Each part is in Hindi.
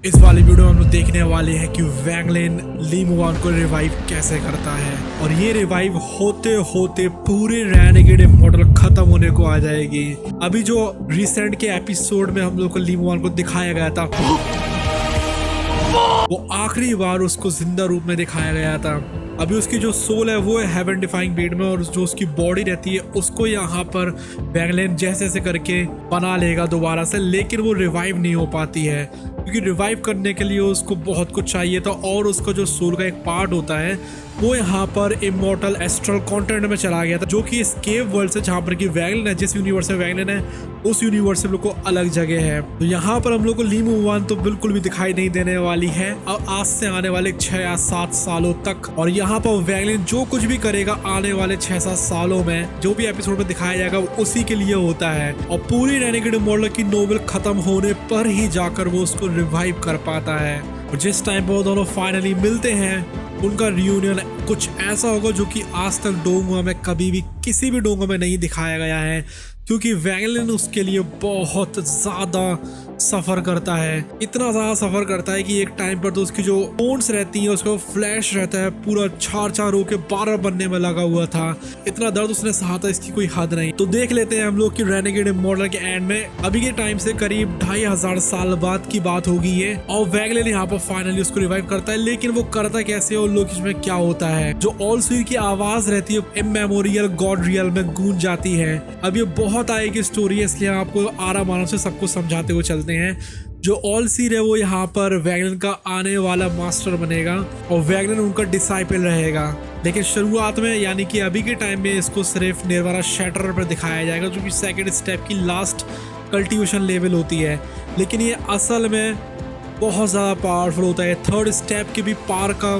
इस वाली वीडियो में हम लोग देखने वाले हैं कि वैंगलिन ली मुआन को रिवाइव कैसे करता है और ये रिवाइव होते होते पूरे रेनेगेड मॉडल खत्म होने को आ जाएगी। अभी जो रिसेंट के एपिसोड में हम लोग को ली मुआन को दिखाया गया था वो आखिरी बार उसको जिंदा रूप में दिखाया गया था। अभी उसकी जो सोल है वो है हेवन डिफाइंग बेड में और जो उसकी बॉडी रहती है उसको यहाँ पर वैंगलिन जैसे जैसे करके बना लेगा दोबारा से, लेकिन वो रिवाइव नहीं हो पाती है क्योंकि रिवाइव करने के लिए उसको बहुत कुछ चाहिए था और उसका जो सोल का एक पार्ट होता है वो यहाँ पर इमॉर्टल एस्ट्रल कॉन्टिनेंट में चला गया था, जो कि इस केव वर्ल्ड से जहाँ पर कि वैंगलिन है, जिस यूनिवर्स में वैंगलिन है उस यूनिवर्स से हम लोग को अलग जगह है। तो यहाँ पर हम लोग को ली मुआन तो बिल्कुल भी दिखाई नहीं देने वाली है और आज से आने वाले 6 या 7 सालों तक। और यहाँ पर वैंगलिन जो कुछ भी करेगा आने वाले 6-7 सालों में, जो भी एपिसोड में दिखाया जाएगा वो उसी के लिए होता है और पूरी रेनेगेड मॉडल की नोवेल खत्म होने पर ही जाकर वो उसको रिवाइव कर पाता है। और जिस टाइम पर वो दोनों फाइनली मिलते हैं उनका रियूनियन कुछ ऐसा होगा जो कि आज तक डोंगुआ में कभी भी किसी भी डोंगुआ में नहीं दिखाया गया है, क्योंकि वैंगलिन उसके लिए बहुत ज़्यादा सफ़र करता है, इतना ज़्यादा सफ़र करता है कि एक टाइम पर तो उसकी जो बोन्स रहती हैं उसका फ्लैश रहता है पूरा चार होके 12 बनने में लगा हुआ था। इतना दर्द उसने सहा था, इसकी कोई हद नहीं। तो देख लेते हैं हम लोग कि रेनेगेड मॉडल के एंड में अभी के टाइम से करीब 2500 साल बाद की बात होगी ये, और वैंगलिन यहाँ पर फाइनली उसको रिवाइव करता है। लेकिन वो करता कैसे और लोग इसमें क्या होता है, जो ऑलसीर की आवाज रहती है इमेमोरियल गॉड रियल में गूंज जाती है। अब ये बहुत आएगी स्टोरी है, इसलिए आपको आराम आराम से सबको समझाते हुए चलते हैं। जो ऑलसीर है वो यहाँ पर वैंगलिन का आने वाला मास्टर बनेगा और वैंगलिन उनका डिसाइपल रहेगा। लेकिन शुरुआत में यानी कि अभी के टाइम में इसको सिर्फ निर्वारा शैटरर पर दिखाया जाएगा, जो कि सेकंड स्टेप की लास्ट कल्टीवेशन लेवल होती है। लेकिन ये असल में बहुत ज़्यादा पावरफुल होता है, थर्ड स्टेप के भी पार का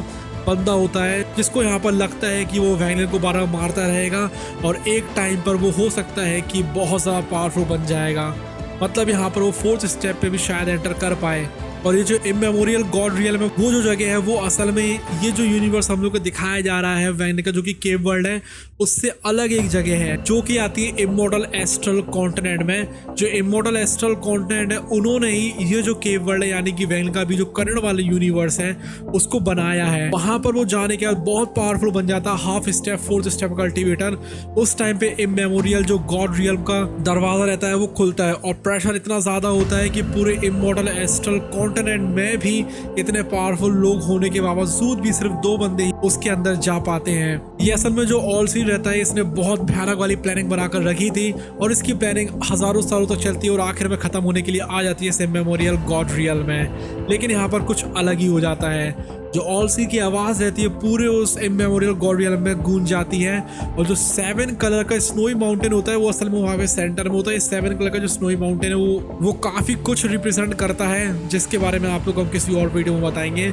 बंदा होता है, जिसको यहाँ पर लगता है कि वो वैंगलिन को बार मारता रहेगा और एक टाइम पर वो हो सकता है कि बहुत ज़्यादा पावरफुल बन जाएगा। मतलब यहाँ पर वो फोर्थ स्टेप पे भी शायद एंटर कर पाए। और ये जो इमेमोरियल गॉड रियल में वो जो जगह है वो असल में ये जो यूनिवर्स हम लोग को दिखाया जा रहा है वैंगलिन का, जो कि केव वर्ल्ड है, उससे अलग एक जगह है जो कि आती है इमॉर्टल एस्ट्रल कॉन्टिनेंट में। जो इमॉर्टल एस्ट्रल कॉन्टिनेंट है उन्होंने ही ये जो केव वर्ल्ड है यानी कि वैंगलिन का भी जो करंट वाले यूनिवर्स है उसको बनाया है। वहां पर वो जाने के बाद बहुत पावरफुल बन जाता है, half step fourth step cultivator. उस टाइम पे इमेमोरियल जो गॉड रियल का दरवाजा रहता है वो खुलता है और प्रेशर इतना ज्यादा होता है कि पूरे इमॉर्टल एस्ट्रल कॉन्टिनेंट में भी इतने पावरफुल लोग होने के बावजूद भी सिर्फ 2 बंदे ही उसके अंदर जा पाते हैं। ये असल में जो ऑलसीर रहता है इसने बहुत भयानक वाली प्लानिंग बनाकर रखी थी और इसकी प्लानिंग हजारों सालों तक चलती है और आखिर में खत्म होने के लिए आ जाती है इस मेमोरियल गॉड रियल में। लेकिन यहाँ पर कुछ अलग ही हो जाता है, जो ऑलसीर की आवाज रहती है पूरे उस मेमोरियल गॉड रियल में गूंज जाती है और जो 7 कलर का स्नोई माउंटेन होता है वो असल में वहाँ पे सेंटर में होता है। 7 कलर का जो स्नोई माउंटेन है वो काफी कुछ रिप्रेजेंट करता है, जिसके बारे में आप लोग हम किसी और वीडियो में बताएंगे।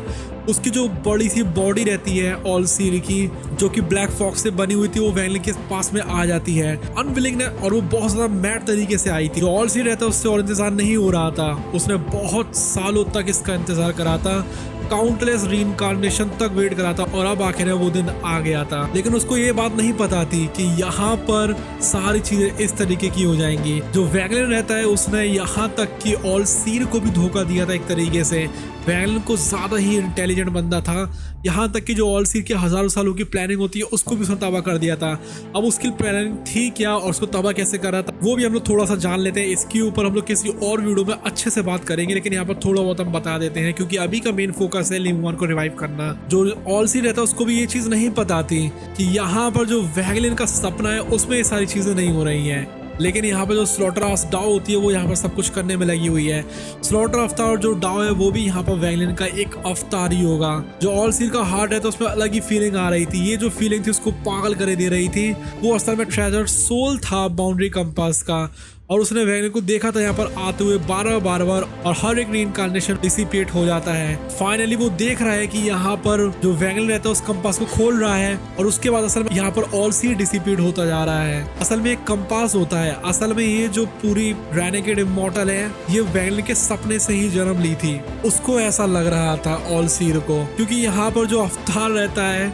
उसकी जो बड़ी सी बॉडी रहती है ऑलसीर की, जो कि ब्लैक फॉक्स से बनी हुई थी, वो वैंगलिन के पास में आ जाती है अनविलिंग ने, और वो बहुत ज्यादा मैड तरीके से आई थी। जो ऑलसीर रहता है उससे और इंतजार नहीं हो रहा था, उसने बहुत सालों तक इसका इंतजार करा था, काउंटलेस रीइंकार्नेशन तक वेट करा था और अब आखिर वो दिन आ गया था। लेकिन उसको ये बात नहीं पता थी कि यहाँ पर सारी चीजें इस तरीके की हो जाएंगी। जो वैंगलिन रहता है उसने यहाँ तक कि ऑलसीर को भी धोखा दिया था एक तरीके से। वैंगलिन को ज्यादा ही इंटेलिजेंट बंदा था, यहाँ तक कि जो ऑलसीर की हजारों सालों की प्लानिंग होती है उसको भी उसने तबाह कर दिया था। अब उसकी प्लानिंग थी क्या और उसको तबाह कैसे कर रहा था वो भी हम लोग थोड़ा सा जान लेते हैं। इसके ऊपर हम लोग किसी और वीडियो में अच्छे से बात करेंगे, लेकिन यहाँ पर थोड़ा बहुत हम बता देते हैं क्योंकि अभी का मेन फोकस है ली मुआन को रिवाइव करना। जो ऑलसीर रहता है उसको भी ये चीज नहीं पता थी कि यहाँ पर जो वैंगलिन का सपना है उसमें ये सारी चीजें नहीं हो रही है। लेकिन यहाँ पर जो स्लॉटरहाउस डाओ होती है वो यहाँ पर सब कुछ करने में लगी हुई है। स्लॉटर अवतार जो डाओ है वो भी यहाँ पर वैंगलिन का एक अवतार ही होगा। जो ऑलसीर का हार्ट है तो उसमें अलग ही फीलिंग आ रही थी, ये जो फीलिंग थी उसको पागल करे दे रही थी। वो असल में ट्रेजर सोल था बाउंड्री कंपास का, और उसने वैंगलिन को देखा था यहाँ पर आते हुए बार बार और हर एक रीइंकार्नेशन डिसिपेट हो जाता है। फाइनली वो देख रहा है कि यहाँ पर जो वैंगलिन रहता है उस कंपास को खोल रहा है और उसके बाद असल में यहाँ पर ऑलसीर डिसिपेट होता जा रहा है। असल में एक कंपास होता है, असल में ये जो पूरी रेनेगेड इमॉर्टल है ये वैंगलिन के सपने से ही जन्म ली थी। उसको ऐसा लग रहा था ऑलसीर को, क्योंकि यहाँ पर जो अवतार रहता है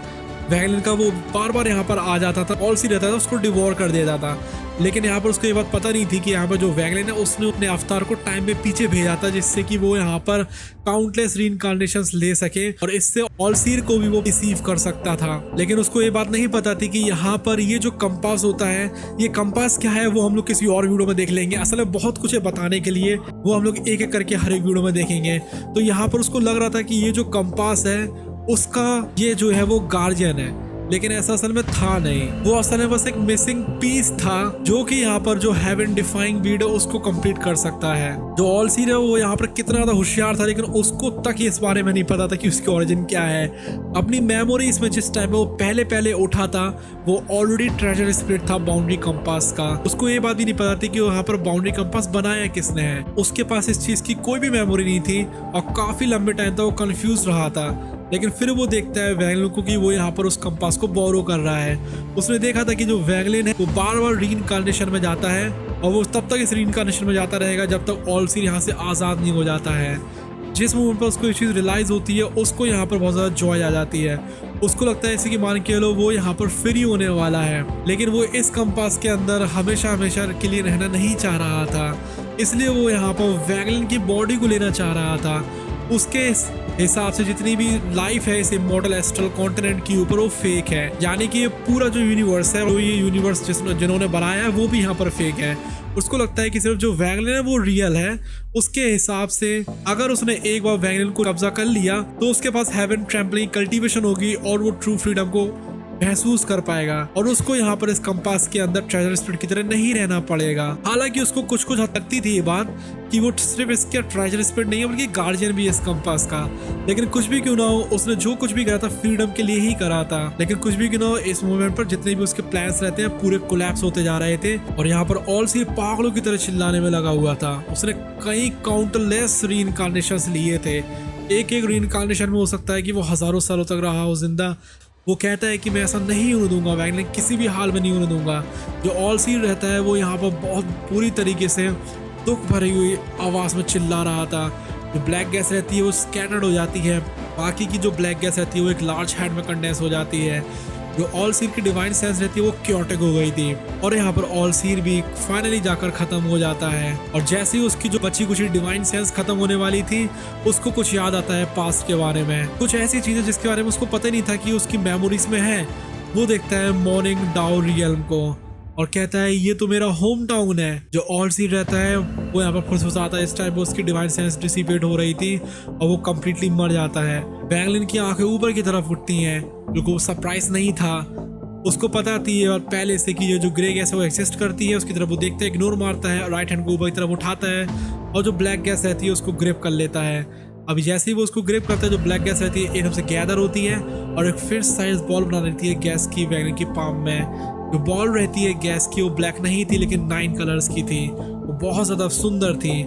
वैंगलिन का वो बार बार यहाँ पर आ जाता था, ऑलसीर रहता था उसको डिवोर कर देता था। लेकिन यहाँ पर उसको ये बात पता नहीं थी कि यहाँ पर जो वैंगलिन है उसने अपने अवतार को टाइम में पीछे भेजा था, जिससे कि वो यहाँ पर काउंटलेस रीइंकार्नेशंस ले सके और इससे ऑलसीर को भी वो रिसीव कर सकता था। लेकिन उसको ये बात नहीं पता थी कि यहाँ पर ये जो कंपास होता है, ये कंपास क्या है वो हम लोग किसी और वीडियो में देख लेंगे। असल में बहुत कुछ है बताने के लिए, वो हम लोग एक एक करके हर एक वीडियो में देखेंगे। तो यहाँ पर उसको लग रहा था कि ये जो कंपास है उसका ये जो है वो गार्जियन है, लेकिन ऐसा असल में था नहीं। वो असल में बस एक मिसिंग पीस था जो कि यहाँ पर जो हेवन डिफाइंग बीड है उसको कंप्लीट कर सकता है। जो ऑलसीर है वो यहाँ पर कितना ज्यादा होशियार था, लेकिन उसको तक इस बारे में नहीं पता था कि उसकी ओरिजिन क्या है। अपनी मेमोरीज में जिस टाइम में वो पहले पहले उठा था, वो ऑलरेडी ट्रेजर स्पिरिट था बाउंड्री कंपास का। उसको ये बात भी नहीं पता थी कि यहाँ पर बाउंड्री कंपास बनाया किसने है। उसके पास इस चीज की कोई भी मेमोरी नहीं थी और काफी लंबे टाइम तक वो कंफ्यूज रहा था। लेकिन फिर वो देखता है वैंगलिन को कि वो यहाँ पर उस कंपास को बोरो कर रहा है। उसने देखा था कि जो वैंगलिन है वो बार बार रीइंकार्नेशन में जाता है और वो तब तक इस रीइंकार्नेशन में जाता रहेगा जब तक ऑलसीर यहाँ से आज़ाद नहीं हो जाता है। जिस मोमेंट पर उसको ये चीज़ रियलाइज़ होती है, उसको यहाँ पर बहुत ज़्यादा जॉय आ जाती है। उसको लगता है इसी की मान के लो वो यहाँ पर फ्री होने वाला है, लेकिन वो इस कंपास के अंदर हमेशा हमेशा के लिए रहना नहीं चाह रहा था। इसलिए वो यहाँ पर वैंगलिन की बॉडी को लेना चाह रहा था। उसके हिसाब से जितनी भी लाइफ है इस इमॉर्टल एस्ट्रल कॉन्टिनेंट के ऊपर वो फेक है, यानी कि ये पूरा जो यूनिवर्स है, वो ये यूनिवर्स जिन्होंने बनाया है वो भी यहाँ पर फेक है। उसको लगता है कि सिर्फ जो वैंगलिन है वो रियल है। उसके हिसाब से अगर उसने एक बार वैंगलिन को कब्जा कर लिया तो उसके पास हेवन ट्रैम्पलिंग कल्टीवेशन होगी और वो ट्रू फ्रीडम को महसूस कर पाएगा और उसको यहाँ पर इस कंपास के अंदर ट्रेजर स्पिरिट की तरह नहीं रहना पड़ेगा। हालांकि उसको कुछ कुछ हद लगती थी ये बात कि वो सिर्फ इसके ट्रेजर स्पिरिट नहीं है बल्कि गार्जियन भी है इस कंपास का। लेकिन कुछ भी क्यों ना हो, उसने जो कुछ भी करा था फ्रीडम के लिए ही करा था। लेकिन कुछ भी क्यों ना हो, इस मोमेंट पर जितने भी उसके प्लान्स रहते हैं पूरे कोलैप्स होते जा रहे थे और यहाँ पर ऑलसीर पागलों की तरह चिल्लाने में लगा हुआ था। उसने कई काउंटरलेस रीइंकार्नेशंस लिए थे। एक एक रीइंकार्नेशन में हो सकता है कि वो हजारों सालों तक रहा हो जिंदा। वो कहता है कि मैं ऐसा नहीं होने दूंगा, वैंगलिन किसी भी हाल में नहीं होने दूंगा। जो ऑलसीर रहता है वो यहाँ पर बहुत पूरी तरीके से दुख भरी हुई आवाज़ में चिल्ला रहा था। जो ब्लैक गैस रहती है वो स्कैटर्ड हो जाती है, बाकी की जो ब्लैक गैस रहती है वो एक लार्ज हैंड में कंडेंस हो जाती है। जो ऑलसीर की डिवाइन सेंस रहती है वो क्योटिक हो गई थी और यहाँ पर ऑलसीर भी फाइनली जाकर खत्म हो जाता है। और जैसे ही उसकी जो बची कुछ डिवाइन सेंस खत्म होने वाली थी, उसको कुछ याद आता है पास्ट के बारे में, कुछ ऐसी चीजें जिसके बारे में उसको पता नहीं था कि उसकी मेमोरीज में है। वो देखता है मॉर्निंग डाउ रियल्म को और कहता है ये तो मेरा होम टाउन है। जो ऑलसीर रहता है वो यहाँ पर फुसफुसाता है। इस टाइम पर उसकी डिवाइन सेंस डिसिपेट हो रही थी और वो कम्प्लीटली मर जाता है। वैंगलिन की आंखें ऊपर की तरफ उठती हैं, जो को सरप्राइज नहीं था। उसको पता थी ये बात पहले से कि ये जो ग्रे गैस है वो एग्जिस्ट करती है। उसकी तरफ वो देखता है, इग्नोर मारता है, राइट हैंड को ऊपर की तरफ उठाता है और जो ब्लैक गैस रहती है उसको ग्रिप कर लेता है। अभी जैसे ही वो उसको ग्रिप करता है, जो ब्लैक गैस रहती है एकदम से गैदर होती है और एक फिर साइज बॉल बना लेती है गैस की वैंगलिन की पाम में। जो बॉल रहती है गैस की वो ब्लैक नहीं थी लेकिन 9 कलर्स की थी। वो बहुत ज़्यादा सुंदर थी।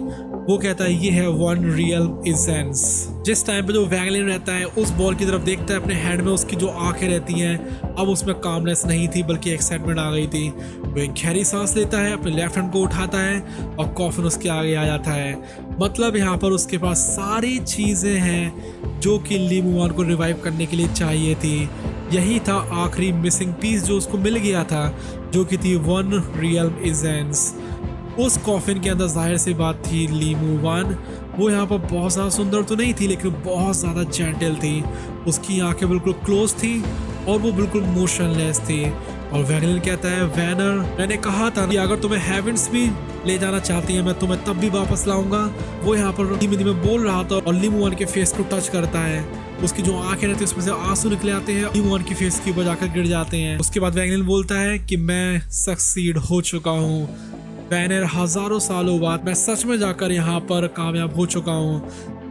वो कहता है ये है वन रियल एसेंस। जिस टाइम पे जो वैंगलिन रहता है उस बॉल की तरफ देखता है अपने हैंड में, उसकी जो आंखें रहती हैं अब उसमें कामनेस नहीं थी बल्कि एक्साइटमेंट आ गई थी। वो एक गहरी सांस लेता है, अपने लेफ्ट हैंड को उठाता है और कॉफिन उसके आगे आ जाता है। मतलब यहाँ पर उसके पास सारी चीज़ें हैं जो कि ली मुवान को रिवाइव करने के लिए चाहिए थी। यही था आखिरी मिसिंग पीस जो उसको मिल गया था, जो कि थी वन रियल एसेंस। उस कॉफिन के अंदर जाहिर सी बात थी ली मुवान। वो यहाँ पर बहुत ज़्यादा सुंदर तो नहीं थी लेकिन बहुत ज़्यादा जेंटल थी। उसकी आंखें बिल्कुल क्लोज थी और वो बिल्कुल मोशनलेस थी। और वैंगलिन कहता है वैनर, मैंने कहा था कि अगर तुम्हें हेवेंस भी ले जाना चाहती है मैं तुम्हें तब भी वापस लाऊंगा। वो यहाँ पर धीमे धीमे बोल रहा था और ली मुवान के फेस को टच करता है। उसकी जो आंखें रहती है उसमें से आंसू निकले आते हैं, ली मुवान की फेस के ऊपर जाकर गिर जाते हैं। उसके बाद वैंगलिन बोलता है कि मैं सक्सीड हो चुका हूँ वैनर, हजारों सालों बाद मैं सच में जाकर यहाँ पर कामयाब हो चुका हूँ।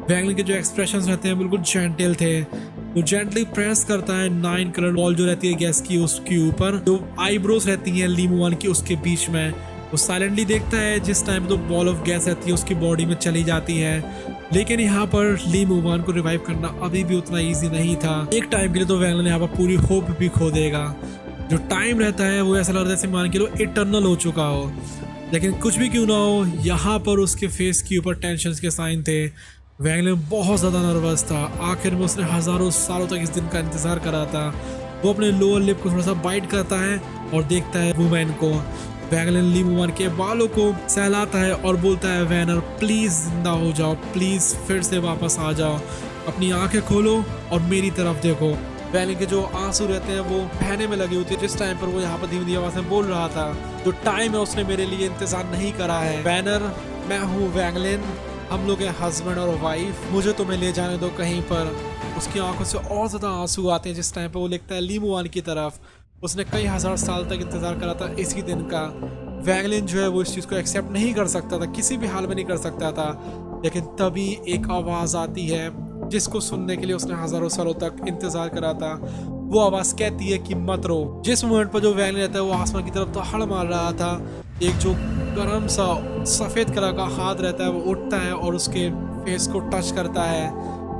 वैंगलिन के जो एक्सप्रेशंस रहते हैं बिल्कुल जेंटल थे। वो जेंटली प्रेस करता है 9 कलर बॉल जो रहती है गैस की उसके ऊपर, जो आईब्रोज रहती हैं ली मुवान की उसके बीच में। वो साइलेंटली देखता है जिस टाइम तो बॉल ऑफ गैस रहती है उसकी बॉडी में चली जाती है। लेकिन यहाँ पर ली मुवान को रिवाइव करना अभी भी उतना ईजी नहीं था। एक टाइम के लिए तो वैंगलिन यहाँ पर पूरी होप भी खो देगा। जो टाइम रहता है वो ऐसा लगता है जैसे मान के लो इटर्नल हो चुका हो। लेकिन कुछ भी क्यों ना हो, यहाँ पर उसके फेस के ऊपर टेंशन के साइन थे। वैंगलिन बहुत ज़्यादा नर्वस था। आखिर में उसने हज़ारों सालों तक इस दिन का इंतज़ार करा था। वो अपने लोअर लिप को थोड़ा सा बाइट करता है और देखता है वुमेन को। वैंगलिन ली मुवान के बालों को सहलाता है और बोलता है वैनर प्लीज जिंदा हो जाओ, प्लीज फिर से वापस आ जाओ, अपनी आंखें खोलो और मेरी तरफ देखो। वैंगलिन के जो आंसू रहते हैं वो बहने में लगी होती है जिस टाइम पर वो यहाँ पर धीमी धीमी आवाज में बोल रहा था जो टाइम है उसने मेरे लिए इंतजार नहीं करा है। वैनर, मैं हूँ वैंगलिन, हम लोग हैं हस्बैंड और वाइफ, मुझे तुम्हें ले जाने दो कहीं पर। उसकी आंखों से और ज्यादा आंसू आते हैं जिस टाइम पर वो लिखता है ली मुवान की तरफ। उसने कई हजार साल तक इंतजार करा था इसी दिन का। वैंगलिन जो है वो इस चीज को एक्सेप्ट नहीं कर सकता था, किसी भी हाल में नहीं कर सकता था। लेकिन तभी एक आवाज आती है जिसको सुनने के लिए उसने हजारों सालों तक इंतजार करा था। वो आवाज कहती है कि मत रो। जिस मोमेंट पर जो वैंगलिन रहता है वो आसमान की तरफ तो हड़ मार रहा था, एक जो गर्म सा सफेद कलर का हाथ रहता है वो उठता है और उसके फेस को टच करता है।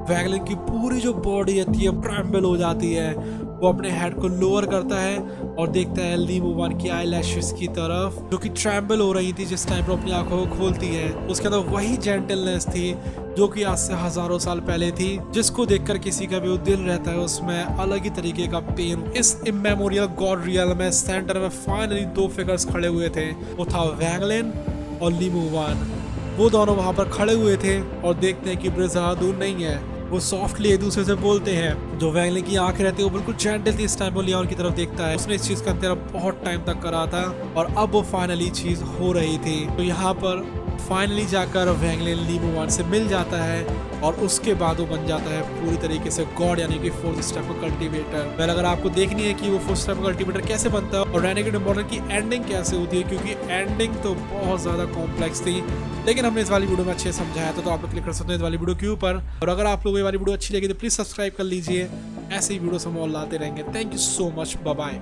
वैंगलिन की पूरी जो बॉडी रहती है ट्रैम्बल हो जाती है। वो अपने हेड को लोअर करता है और देखता है ली मुवान की आई लैशेस की तरफ जो कि ट्रैम्बल हो रही थी जिस टाइम पर अपनी आंखों को खोलती है। उसके अंदर वही जेंटलनेस थी जो कि आज से हजारों साल पहले थी, जिसको देखकर किसी का भी वो दिल रहता है उसमें अलग ही तरीके का पेन। इस इमेमोरियल गॉड रियल में सेंटर में फाइनली दो फिगर्स खड़े हुए थे, वो था वैंगलिन और ली मुवान। वो दोनों वहां पर खड़े हुए थे और देखते हैं कि ब्रिज़ा दूर नहीं है। वो सॉफ्टली एक दूसरे से बोलते हैं। जो वैंगलिन की आंखें रहती है वो बिल्कुल जेंटल थी इस टाइम वो लियोन की तरफ देखता है। उसने इस चीज का इंतजार बहुत टाइम तक करा था और अब वो फाइनली चीज हो रही थी। तो यहाँ पर फाइनली जाकर वैंगलिन ली मुवान से मिल जाता है और उसके बाद वो बन जाता है पूरी तरीके से गॉड यानी कि फोर्थ स्टेप का कल्टीवेटर। वेल अगर आपको देखनी है कि वो फोर्थ स्टेप का कल्टीवेटर कैसे बनता है और रेनेगेड इम्पोर्टेंट की एंडिंग कैसे होती है, क्योंकि एंडिंग तो बहुत ज्यादा कॉम्प्लेक्स थी, लेकिन हमने इस वाली वीडियो में अच्छे समझाया था, तो आप लोग क्लिक कर सकते हैं इस वाली वीडियो के ऊपर। और अगर आप लोगों को ये वाली वीडियो अच्छी लगी तो प्लीज सब्सक्राइब कर लीजिए, ऐसे ही वीडियोस हम और लाते रहेंगे। Thank you so much, bye bye.